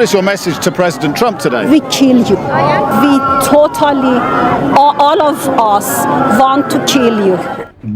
What is your message to President Trump today? We kill you. We totally, all of us want to kill you.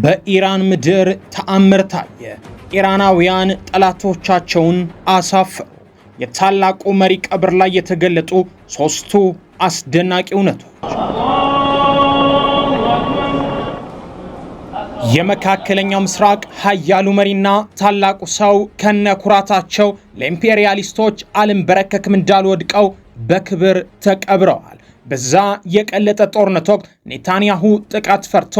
በኢራን ምድር ተአምር ታየ። ኢራናውያን ጠላቶቻቸውን አሳፈሩ። የታላቁ መሪ ቀብር ላይ የተገለጡ ሶስቱ አስደናቂ እውነቶች። የመካከለኛው ምስራቅ ኃያሉ መሪና ታላቁ ሰው ከነኩራታቸው ለኢምፔሪያሊስቶች አልንበረከክም እንዳሉ ወድቀው በክብር ተቀብረዋል። በዛ የቀለጠ ጦርነት ወቅት ኔታንያሁ ጥቃት ፈርቶ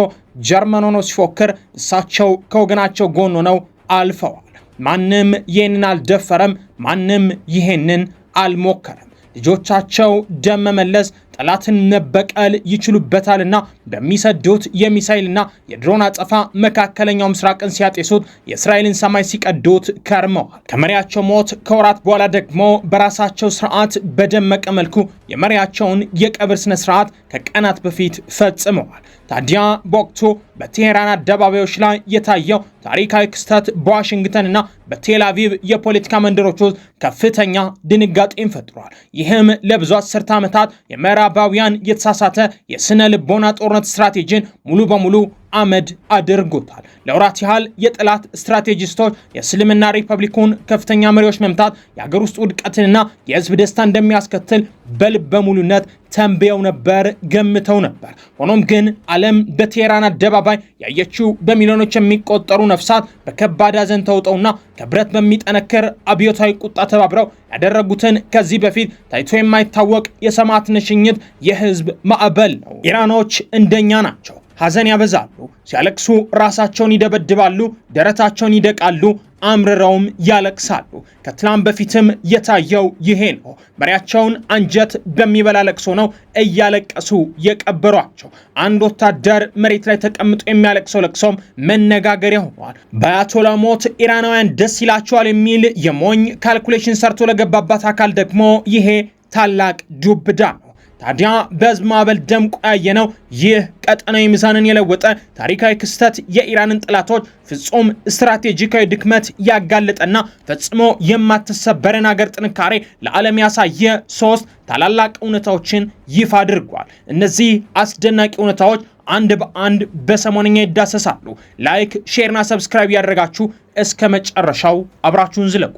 ጀርመን ሆኖ ሲፎክር እሳቸው ከወገናቸው ጎን ሆነው አልፈዋል። ማንም ይሄንን አልደፈረም፣ ማንም ይሄንን አልሞከረም። ልጆቻቸው ደም መመለስ ጠላትን መበቀል ይችሉበታልና በሚሰዱት የሚሳኤልና የድሮን አጸፋ መካከለኛው ምስራቅን ሲያጤሱት የእስራኤልን ሰማይ ሲቀዱት ከርመዋል። ከመሪያቸው ሞት ከወራት በኋላ ደግሞ በራሳቸው ስርዓት በደመቀ መልኩ የመሪያቸውን የቀብር ስነ ስርዓት ከቀናት በፊት ፈጽመዋል። ታዲያ በወቅቱ በቴሄራን አደባባዮች ላይ የታየው ታሪካዊ ክስተት በዋሽንግተንና በቴል አቪቭ የፖለቲካ መንደሮች ውስጥ ከፍተኛ ድንጋጤን ፈጥሯል። ይህም ለብዙ አስርተ ዓመታት የምዕራባውያን የተሳሳተ የስነ ልቦና ጦርነት ስትራቴጂን ሙሉ በሙሉ አመድ አድርጎታል። ለወራት ያህል የጠላት ስትራቴጂስቶች የእስልምና ሪፐብሊኩን ከፍተኛ መሪዎች መምታት የሀገር ውስጥ ውድቀትንና የህዝብ ደስታ እንደሚያስከትል በልበ ሙሉነት ተንብየው ነበር፣ ገምተው ነበር። ሆኖም ግን ዓለም በቴሄራን አደባባይ ያየችው በሚሊዮኖች የሚቆጠሩ ነፍሳት በከባድ ሐዘን ተውጠውና ከብረት በሚጠነክር አብዮታዊ ቁጣ ተባብረው ያደረጉትን ከዚህ በፊት ታይቶ የማይታወቅ የሰማዕትነት ሽኝት የህዝብ ማዕበል ነው። ኢራኖች እንደኛ ናቸው። ሐዘን ያበዛሉ፣ ሲያለቅሱ ራሳቸውን ይደበድባሉ፣ ደረታቸውን ይደቃሉ፣ አምርረውም ያለቅሳሉ። ከትላንት በፊትም የታየው ይሄ ነው። መሪያቸውን አንጀት በሚበላ ለቅሶ ነው እያለቀሱ የቀበሯቸው። አንድ ወታደር መሬት ላይ ተቀምጦ የሚያለቅሰው ለቅሶም መነጋገሪያ ሆኗል። በአያቶላ ሞት ኢራናውያን ደስ ይላቸዋል የሚል የሞኝ ካልኩሌሽን ሰርቶ ለገባባት አካል ደግሞ ይሄ ታላቅ ዱብዳ ነው። ታዲያ በህዝብ ማዕበል ደምቆ ያየነው ይህ ቀጠናዊ ሚዛንን የለወጠ ታሪካዊ ክስተት የኢራንን ጠላቶች ፍጹም ስትራቴጂካዊ ድክመት ያጋለጠና ፈጽሞ የማትሰበረን ሀገር ጥንካሬ ለዓለም ያሳየ ሶስት ታላላቅ እውነታዎችን ይፋ አድርጓል። እነዚህ አስደናቂ እውነታዎች አንድ በአንድ በሰሞንኛ ይዳሰሳሉ። ላይክ፣ ሼርና ሰብስክራይብ ያደረጋችሁ እስከ መጨረሻው አብራችሁን ዝለቁ።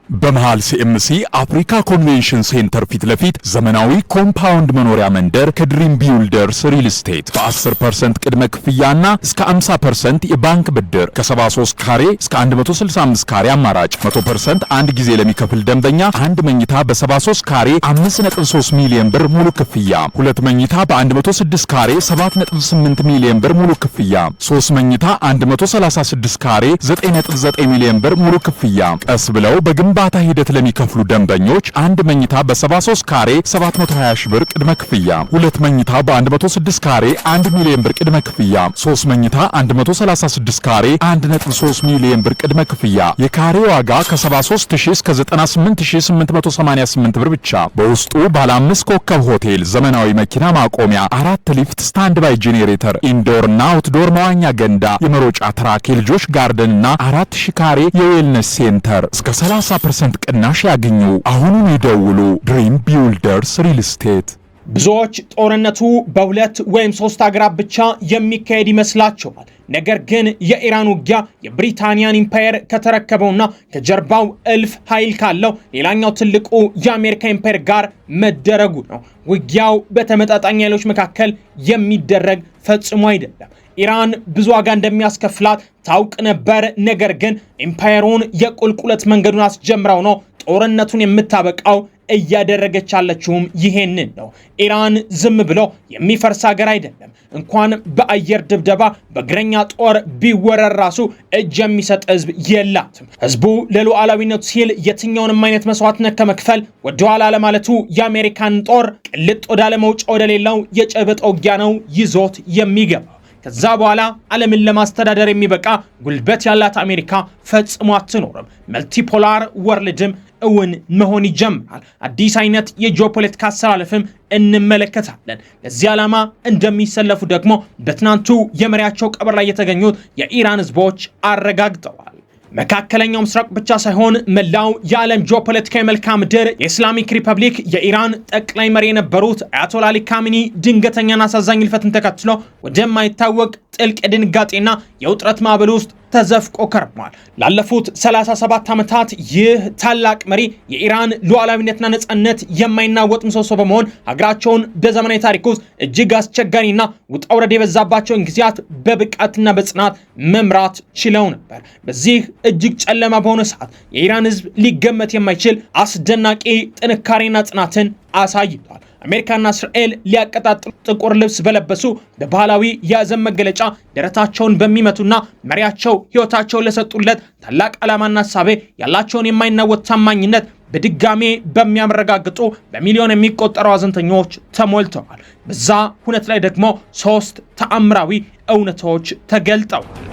በመሃል ሲኤምሲ አፍሪካ ኮንቬንሽን ሴንተር ፊት ለፊት ዘመናዊ ኮምፓውንድ መኖሪያ መንደር ከድሪም ቢልደርስ ሪል ስቴት በ10% ቅድመ ክፍያና እስከ 50% የባንክ ብድር ከ73 ካሬ እስከ 165 ካሬ አማራጭ 100% አንድ ጊዜ ለሚከፍል ደንበኛ አንድ መኝታ በ73 ካሬ 5.3 ሚሊዮን ብር ሙሉ ክፍያ፣ ሁለት መኝታ በ106 ካሬ 7.8 ሚሊዮን ብር ሙሉ ክፍያ፣ 3 መኝታ 136 ካሬ 9.9 ሚሊዮን ብር ሙሉ ክፍያ። ቀስ ብለው በግንባታ ሂደት ለሚከፍሉ ደንበኞች አንድ መኝታ በ73 ካሬ 720 ሺህ ብር ቅድመ ክፍያ፣ ሁለት መኝታ በ106 ካሬ 1 ሚሊዮን ብር ቅድመ ክፍያ፣ 3 መኝታ 136 ካሬ 1.3 ሚሊዮን ብር ቅድመ ክፍያ። የካሬ ዋጋ ከ73000 እስከ 98888 ብር ብቻ። በውስጡ ባለ 5 ኮከብ ሆቴል፣ ዘመናዊ መኪና ማቆሚያ፣ 4 ሊፍት፣ ስታንድ ባይ ጄኔሬተር፣ ኢንዶር እና አውትዶር መዋኛ ገንዳ፣ የመሮጫ ትራክ፣ የልጆች ጋርደን እና 4000 ካሬ የዌልነስ ሴንተር እስከ 30% ቅናሽ ያገኙ። አሁኑን ይደውሉ። ድሪም ቢልደርስ ሪል ስቴት። ብዙዎች ጦርነቱ በሁለት ወይም ሶስት ሀገራት ብቻ የሚካሄድ ይመስላቸዋል። ነገር ግን የኢራን ውጊያ የብሪታንያን ኢምፓየር ከተረከበውና ከጀርባው እልፍ ኃይል ካለው ሌላኛው ትልቁ የአሜሪካ ኢምፓየር ጋር መደረጉ ነው። ውጊያው በተመጣጣኝ ኃይሎች መካከል የሚደረግ ፈጽሞ አይደለም። ኢራን ብዙ ዋጋ እንደሚያስከፍላት ታውቅ ነበር። ነገር ግን ኢምፓየሩን የቁልቁለት መንገዱን አስጀምረው ነው ጦርነቱን የምታበቃው። እያደረገች ያለችውም ይሄንን ነው። ኢራን ዝም ብሎ የሚፈርስ ሀገር አይደለም። እንኳን በአየር ድብደባ በእግረኛ ጦር ቢወረር ራሱ እጅ የሚሰጥ ህዝብ የላትም። ህዝቡ ለሉዓላዊነቱ ሲል የትኛውንም አይነት መስዋዕትነት ከመክፈል ወደኋላ ለማለቱ የአሜሪካን ጦር ቅልጥ ወዳለ መውጫ ወደሌለው የጨበጠ ውጊያ ነው ይዞት የሚገባ። ከዛ በኋላ ዓለምን ለማስተዳደር የሚበቃ ጉልበት ያላት አሜሪካ ፈጽሞ አትኖርም። መልቲፖላር ወርልድም እውን መሆን ይጀምራል። አዲስ አይነት የጂኦፖለቲካ አሰላለፍም እንመለከታለን። ለዚህ ዓላማ እንደሚሰለፉ ደግሞ በትናንቱ የመሪያቸው ቀብር ላይ የተገኙት የኢራን ህዝቦች አረጋግጠዋል። መካከለኛው ምስራቅ ብቻ ሳይሆን መላው የዓለም ጂኦፖለቲካዊ መልክዓ ምድር የኢስላሚክ ሪፐብሊክ የኢራን ጠቅላይ መሪ የነበሩት አያቶላ አሊ ካሚኒ ድንገተኛና አሳዛኝ ህልፈትን ተከትሎ ወደማይታወቅ ጥልቅ ድንጋጤና የውጥረት ማዕበል ውስጥ ተዘፍቆ ከርሟል። ላለፉት 37 ዓመታት ይህ ታላቅ መሪ የኢራን ሉዓላዊነትና ነጻነት የማይናወጥ ምሰሶ በመሆን ሀገራቸውን በዘመናዊ ታሪክ ውስጥ እጅግ አስቸጋሪና ውጣ ውረድ የበዛባቸውን ጊዜያት በብቃትና በጽናት መምራት ችለው ነበር። በዚህ እጅግ ጨለማ በሆነ ሰዓት የኢራን ህዝብ ሊገመት የማይችል አስደናቂ ጥንካሬና ጽናትን አሳይቷል። አሜሪካና እስራኤል ሊያቀጣጥሉ ጥቁር ልብስ በለበሱ በባህላዊ የሐዘን መገለጫ ደረታቸውን በሚመቱና መሪያቸው ህይወታቸውን ለሰጡለት ታላቅ ዓላማና ሐሳቤ ያላቸውን የማይናወጥ ታማኝነት በድጋሜ በሚያመረጋግጡ በሚሊዮን የሚቆጠሩ ሐዘንተኞች ተሞልተዋል። በዛ ሁነት ላይ ደግሞ 3 ተአምራዊ እውነቶች ተገልጠዋል።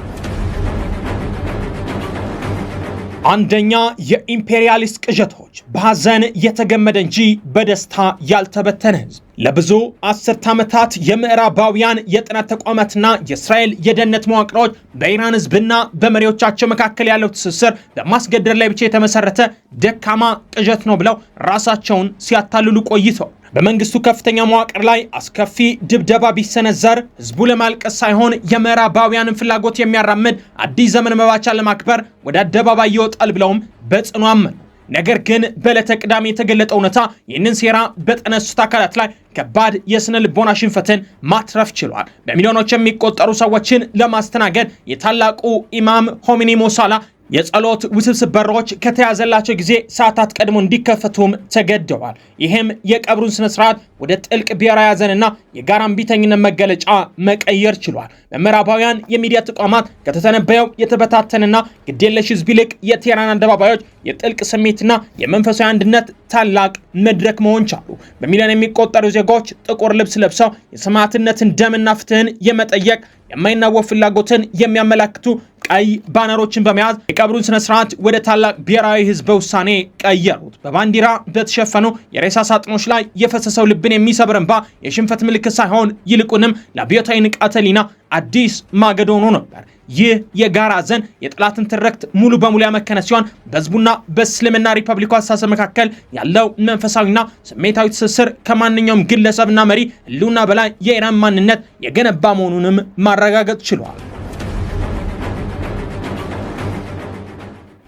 አንደኛ፣ የኢምፔሪያሊስት ቅዠቶች በሐዘን የተገመደ እንጂ በደስታ ያልተበተነ ህዝብ። ለብዙ 10 ዓመታት የምዕራባውያን የጥናት ተቋማትና የእስራኤል የደህንነት መዋቅሮች በኢራን ህዝብና በመሪዎቻቸው መካከል ያለው ትስስር በማስገደድ ላይ ብቻ የተመሰረተ ደካማ ቅዠት ነው ብለው ራሳቸውን ሲያታልሉ ቆይተዋል። በመንግስቱ ከፍተኛ መዋቅር ላይ አስከፊ ድብደባ ቢሰነዘር ህዝቡ ለማልቀስ ሳይሆን የምዕራባውያንን ፍላጎት የሚያራምድ አዲስ ዘመን መባቻ ለማክበር ወደ አደባባይ ይወጣል ብለውም በጽኑ አመኑ። ነገር ግን በዕለተ ቅዳሜ የተገለጠ እውነታ ይህንን ሴራ በጠነሱት አካላት ላይ ከባድ የስነ ልቦና ሽንፈትን ማትረፍ ችሏል። በሚሊዮኖች የሚቆጠሩ ሰዎችን ለማስተናገድ የታላቁ ኢማም ሆሜኒ ሞሳላ የጸሎት ውስብስብ በሮች ከተያዘላቸው ጊዜ ሰዓታት ቀድሞ እንዲከፈቱም ተገደዋል። ይህም የቀብሩን ስነ ስርዓት ወደ ጥልቅ ብሔራዊ ሐዘንና የጋራ እምቢተኝነት መገለጫ መቀየር ችሏል። በምዕራባውያን የሚዲያ ተቋማት ከተተነበየው የተበታተነና ግዴለሽ ህዝብ ይልቅ የቴህራን አደባባዮች የጥልቅ ስሜትና የመንፈሳዊ አንድነት ታላቅ መድረክ መሆን ቻሉ። በሚሊዮን የሚቆጠሩ ዜጎች ጥቁር ልብስ ለብሰው የሰማዕትነትን ደምና ፍትህን የመጠየቅ የማይናወጥ ፍላጎትን የሚያመላክቱ ቀይ ባነሮችን በመያዝ የቀብሩን ስነ ስርዓት ወደ ታላቅ ብሔራዊ ህዝበ ውሳኔ ቀየሩት። በባንዲራ በተሸፈኑ የሬሳ ሳጥኖች ላይ የፈሰሰው ልብን የሚሰብር እንባ የሽንፈት ምልክት ሳይሆን ይልቁንም ለአብዮታዊ ንቃተ ህሊና አዲስ ማገዶ ሆኖ ነበር። ይህ የጋራ ሐዘን የጠላትን ትርክት ሙሉ በሙሉ ያመከነ ሲሆን በህዝቡና በእስልምና ሪፐብሊኩ አስተሳሰብ መካከል ያለው መንፈሳዊና ስሜታዊ ትስስር ከማንኛውም ግለሰብና መሪ ህልውና በላይ የኢራን ማንነት የገነባ መሆኑንም ማረጋገጥ ችሏል።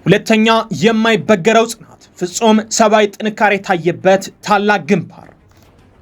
ሁለተኛ፣ የማይበገረው ጽናት፣ ፍጹም ሰብአዊ ጥንካሬ የታየበት ታላቅ ግንባር።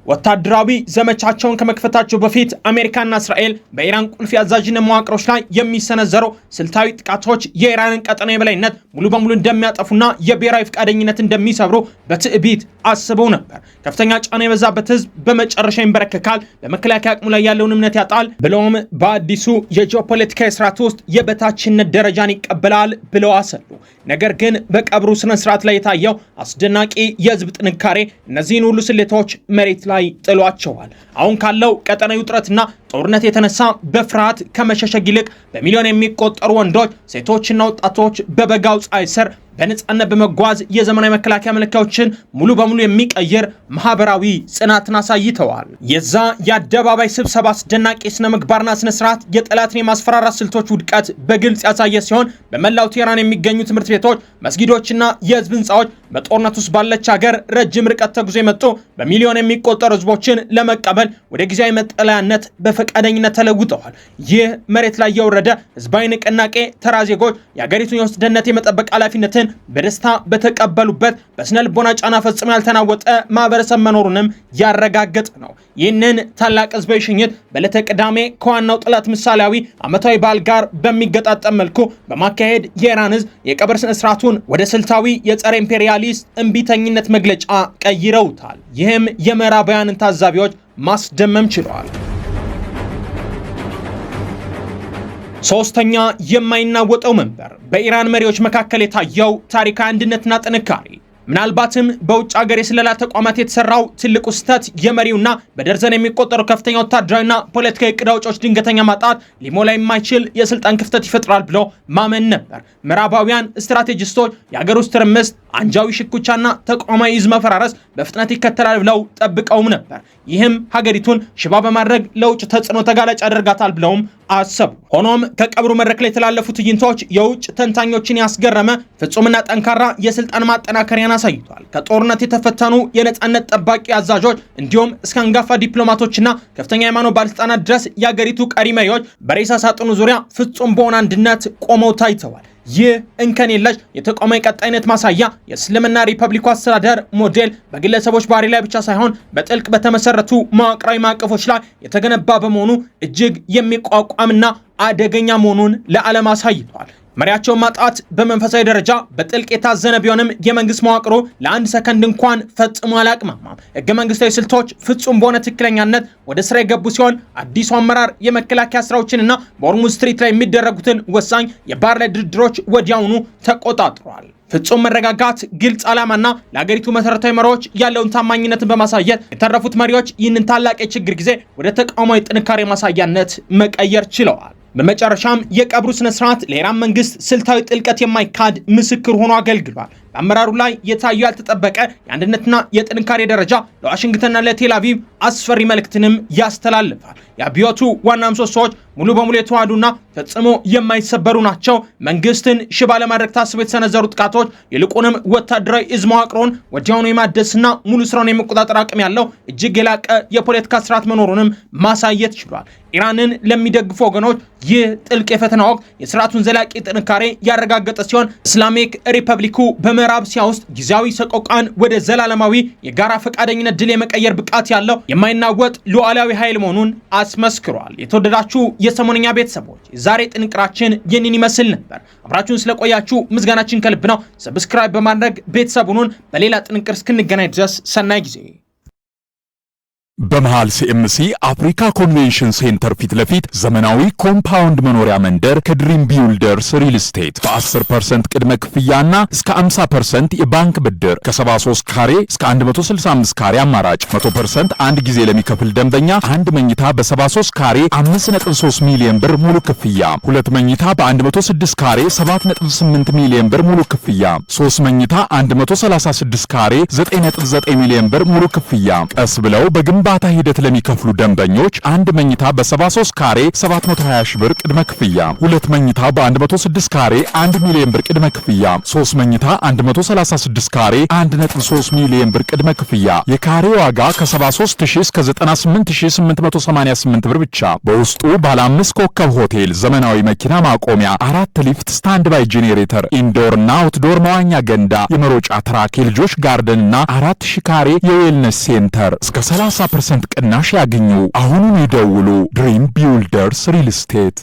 ወታደራዊ ዘመቻቸውን ከመክፈታቸው በፊት አሜሪካና እስራኤል በኢራን ቁልፍ የአዛዥነት መዋቅሮች ላይ የሚሰነዘሩ ስልታዊ ጥቃቶች የኢራንን ቀጠናዊ የበላይነት ሙሉ በሙሉ እንደሚያጠፉና የብሔራዊ ፈቃደኝነት እንደሚሰብሩ በትዕቢት አስበው ነበር። ከፍተኛ ጫና የበዛበት ህዝብ በመጨረሻ ይንበረከካል፣ በመከላከያ አቅሙ ላይ ያለውን እምነት ያጣል፣ ብለውም በአዲሱ የጂኦፖለቲካዊ ስርዓት ውስጥ የበታችነት ደረጃን ይቀበላል ብለው አሰሉ። ነገር ግን በቀብሩ ስነ ስርዓት ላይ የታየው አስደናቂ የህዝብ ጥንካሬ እነዚህን ሁሉ ስሌቶች መሬት ላይ ጥሏቸዋል። አሁን ካለው ቀጠናዊ ውጥረትና ጦርነት የተነሳ በፍርሃት ከመሸሸግ ይልቅ በሚሊዮን የሚቆጠሩ ወንዶች፣ ሴቶችና ወጣቶች በበጋው ፀሐይ ስር በነጻነት በመጓዝ የዘመናዊ መከላከያ መለኪያዎችን ሙሉ በሙሉ የሚቀይር ማህበራዊ ጽናትን አሳይተዋል። የዛ የአደባባይ ስብሰባ አስደናቂ ስነ ምግባርና ስነ ስርዓት የጠላትን የማስፈራራት ስልቶች ውድቀት በግልጽ ያሳየ ሲሆን በመላው ቴህራን የሚገኙ ትምህርት ቤቶች፣ መስጊዶችና የህዝብ ህንፃዎች በጦርነት ውስጥ ባለች ሀገር ረጅም ርቀት ተጉዞ የመጡ በሚሊዮን የሚቆጠሩ ህዝቦችን ለመቀበል ወደ ጊዜያዊ መጠለያነት በፈቃደኝነት ተለውጠዋል። ይህ መሬት ላይ የወረደ ህዝባዊ ንቅናቄ ተራ ዜጎች የሀገሪቱን የውስጥ ደህንነት የመጠበቅ ኃላፊነትን በደስታ በተቀበሉበት በስነ ልቦና ጫና ፈጽሞ ያልተናወጠ ማህበረሰብ መኖሩንም ያረጋገጠ ነው። ይህንን ታላቅ ህዝባዊ ሽኝት በዕለተ ቅዳሜ ከዋናው ጠላት ምሳሌያዊ ዓመታዊ በዓል ጋር በሚገጣጠም መልኩ በማካሄድ የኢራን ህዝብ የቀብር ስነ ስርዓቱን ወደ ስልታዊ የጸረ ኢምፔሪያሊስት እምቢተኝነት መግለጫ ቀይረውታል። ይህም የምዕራባውያንን ታዛቢዎች ማስደመም ችለዋል። ሶስተኛ፣ የማይናወጠው መንበር። በኢራን መሪዎች መካከል የታየው ታሪካዊ አንድነትና ጥንካሬ። ምናልባትም በውጭ ሀገር የስለላ ተቋማት የተሰራው ትልቁ ስህተት የመሪውና በደርዘን የሚቆጠሩ ከፍተኛ ወታደራዊና ፖለቲካዊ ዕቅድ አውጪዎች ድንገተኛ ማጣት ሊሞላ የማይችል የስልጣን ክፍተት ይፈጥራል ብሎ ማመን ነበር። ምዕራባውያን ስትራቴጂስቶች የሀገር ውስጥ ትርምስ፣ አንጃዊ ሽኩቻና ተቋማዊ ይዝ መፈራረስ በፍጥነት ይከተላል ብለው ጠብቀውም ነበር። ይህም ሀገሪቱን ሽባ በማድረግ ለውጭ ተጽዕኖ ተጋላጭ ያደርጋታል ብለውም አሰቡ። ሆኖም ከቀብሩ መድረክ ላይ የተላለፉ ትዕይንቶች የውጭ ተንታኞችን ያስገረመ ፍጹምና ጠንካራ የስልጣን ማጠናከሪያን አሳይቷል። ከጦርነት የተፈተኑ የነጻነት ጠባቂ አዛዦች እንዲሁም እስከ አንጋፋ ዲፕሎማቶችና ከፍተኛ የሃይማኖት ባለስልጣናት ድረስ የአገሪቱ ቀሪ መሪዎች በሬሳ ሳጥኑ ዙሪያ ፍጹም በሆነ አንድነት ቆመው ታይተዋል። ይህ እንከን የለሽ የተቋማዊ ቀጣይነት ማሳያ የእስልምና ሪፐብሊኩ አስተዳደር ሞዴል በግለሰቦች ባህሪ ላይ ብቻ ሳይሆን በጥልቅ በተመሰረቱ መዋቅራዊ ማዕቀፎች ላይ የተገነባ በመሆኑ እጅግ የሚቋቋምና አደገኛ መሆኑን ለዓለም አሳይቷል። መሪያቸውን ማጣት በመንፈሳዊ ደረጃ በጥልቅ የታዘነ ቢሆንም የመንግስት መዋቅሩ ለአንድ ሰከንድ እንኳን ፈጽሞ አላቅማማም። ህገ መንግስታዊ ስልቶች ፍጹም በሆነ ትክክለኛነት ወደ ስራ የገቡ ሲሆን አዲሱ አመራር የመከላከያ ስራዎችንና በሆርሙዝ ስትሪት ላይ የሚደረጉትን ወሳኝ የባህር ላይ ድርድሮች ወዲያውኑ ተቆጣጥሯል። ፍጹም መረጋጋት፣ ግልጽ ዓላማና ለሀገሪቱ መሰረታዊ መሪዎች ያለውን ታማኝነትን በማሳየት የተረፉት መሪዎች ይህንን ታላቅ የችግር ጊዜ ወደ ተቋማዊ ጥንካሬ ማሳያነት መቀየር ችለዋል። በመጨረሻም የቀብሩ ስነ ስርዓት ለኢራን መንግስት ስልታዊ ጥልቀት የማይካድ ምስክር ሆኖ አገልግሏል። በአመራሩ ላይ የታዩ ያልተጠበቀ የአንድነትና የጥንካሬ ደረጃ ለዋሽንግተንና ለቴል አቪቭ አስፈሪ መልእክትንም ያስተላልፋል። የአብዮቱ ዋና ምሰሶዎች ሙሉ በሙሉ የተዋሃዱና ፈጽሞ የማይሰበሩ ናቸው። መንግስትን ሽባ ለማድረግ ታስበው የተሰነዘሩ ጥቃቶች ይልቁንም ወታደራዊ እዝ መዋቅሮን ወዲያውኑ የማደስና ሙሉ ስራውን የመቆጣጠር አቅም ያለው እጅግ የላቀ የፖለቲካ ስርዓት መኖሩንም ማሳየት ችሏል። ኢራንን ለሚደግፉ ወገኖች ይህ ጥልቅ የፈተና ወቅት የስርዓቱን ዘላቂ ጥንካሬ ያረጋገጠ ሲሆን እስላሚክ ሪፐብሊኩ በምዕራብ እስያ ውስጥ ጊዜያዊ ሰቆቃን ወደ ዘላለማዊ የጋራ ፈቃደኝነት ድል የመቀየር ብቃት ያለው የማይናወጥ ሉዓላዊ ኃይል መሆኑን አስመስክሯል። የተወደዳችሁ የሰሞነኛ ቤተሰቦች ዛሬ ጥንቅራችን ይህንን ይመስል ነበር። አብራችሁን ስለቆያችሁ ምስጋናችን ከልብ ነው። ሰብስክራይብ በማድረግ ቤተሰቡን በሌላ ጥንቅር እስክንገናኝ ድረስ ሰናይ ጊዜ። በመሃል ሲኤምሲ አፍሪካ ኮንቬንሽን ሴንተር ፊት ለፊት ዘመናዊ ኮምፓውንድ መኖሪያ መንደር ከድሪም ቢውልደርስ ሪል ስቴት በ10% ቅድመ ክፍያና እስከ 50% የባንክ ብድር ከ73 ካሬ እስከ 165 ካሬ አማራጭ 100% አንድ ጊዜ ለሚከፍል ደንበኛ አንድ መኝታ በ73 ካሬ 5.3 ሚሊዮን ብር ሙሉ ክፍያ፣ ሁለት መኝታ በ106 ካሬ 7.8 ሚሊዮን ብር ሙሉ ክፍያ፣ 3 መኝታ 136 ካሬ 9.9 ሚሊዮን ብር ሙሉ ክፍያ። ቀስ ብለው በግንባታ ሂደት ለሚከፍሉ ደንበኞች አንድ መኝታ በ73 ካሬ 720 ሺህ ብር ቅድመ ክፍያ፣ ሁለት መኝታ በ106 ካሬ 1 ሚሊዮን ብር ቅድመ ክፍያ፣ 3 መኝታ 136 ካሬ 1.3 ሚሊዮን ብር ቅድመ ክፍያ። የካሬ ዋጋ ከ73000 እስከ 98888 ብር ብቻ። በውስጡ ባለ 5 ኮከብ ሆቴል፣ ዘመናዊ መኪና ማቆሚያ፣ 4 ሊፍት፣ ስታንድ ባይ ጄኔሬተር፣ ኢንዶር እና አውትዶር መዋኛ ገንዳ፣ የመሮጫ ትራክ፣ የልጆች ጋርደን እና 4000 ካሬ የዌልነስ ሴንተር እስከ 30% ቅናሽ ያገኙ። አሁኑን ይደውሉ። ድሪም ቢውልደርስ ሪል ስቴት